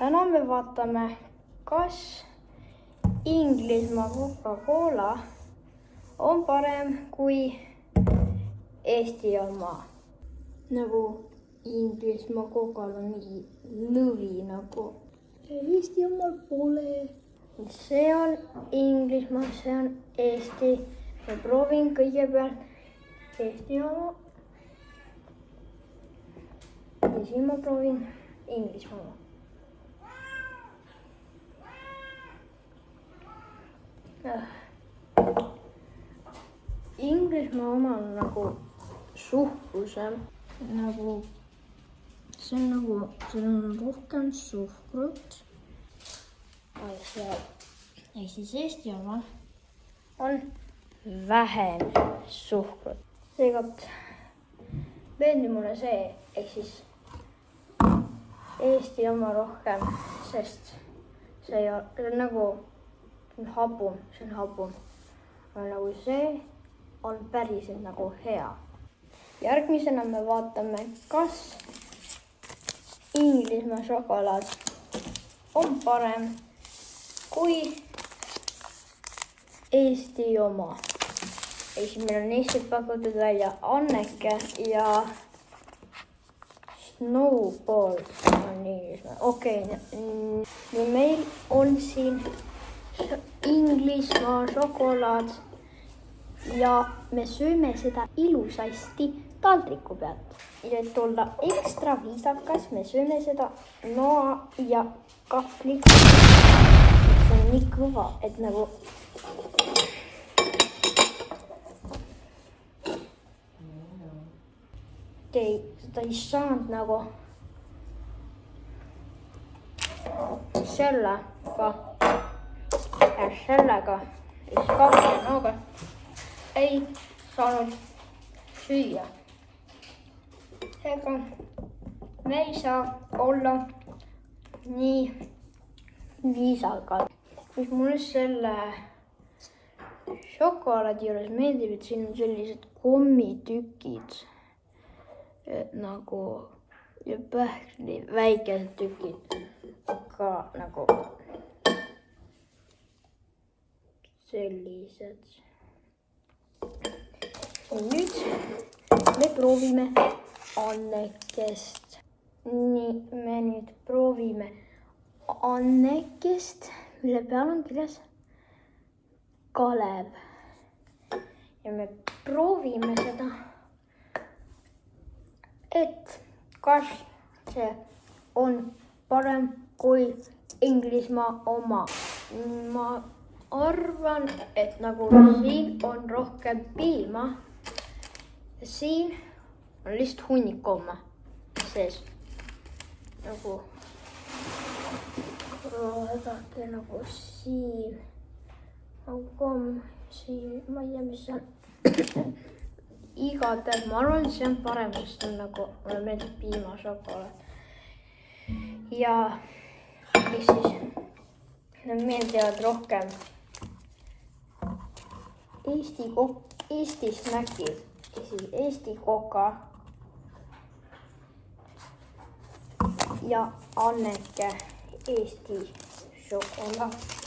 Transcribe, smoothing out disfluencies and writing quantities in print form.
täna me vaatame, kas Inglismaa Coca-Cola on parem kui Eesti oma. Nagu Inglismaa Coca-Cola on nii lõvi nagu. Eesti omal pole. See on Inglismaa, see on Eesti. Ma proovin kõigepealt Eesti oma. Ja siis ma proovin Inglismaa oma. Inglismaa oma on nagu suhkrusem. See on rohkem suhkrut. Ehk siis Eesti oma on vähem suhkrut. Seekord meeldib mulle see, ehk siis Eesti oma rohkem, sest see on nagu habum, see on habum. Aga nagu see on päriselt nagu hea. Järgmisena me vaatame, kas Inglismaa šokolaad on parem kui Eesti oma. Ehk siis meil on Eestis pakutud välja Anneke ja Snowball on Inglismaa. Okei, nii meil on siin Inglismaa šokolaad ja me sööme seda ilusasti taldriku pealt. Ja et olla ekstra viisakas, me sööme seda noa ja kahvliga. See on nii kõva, et nagu seda ei saanud nagu sellega kahvlinooga ei saanud süüa. Seega me ei saa olla nii viisakad. Mis mulle selle šokolaadi juures meeldib, et siin on sellised kommitükid nagu ja pähkli väikesed tükid, aga nagu sellised. Ja nüüd me proovime Annekest. Nii, me nüüd proovime Annekest, mille peal on kirjas Kalev. Ja me proovime seda, et kas see on parem kui Inglismaa oma. Ma arvan, et nagu siin on rohkem piima. Siin on lihtsalt hunnik komme sees. Nagu vaadake nagu siin on komm, siin ma ei tea, mis see on. Igatahes ma arvan, et see on parem, sest on nagu, mulle meeldib piimašokolaad. Ja mis siis, need meeldivad rohkem Eesti snäkid. Eesti Coca ja Anneke Eesti šokolaad.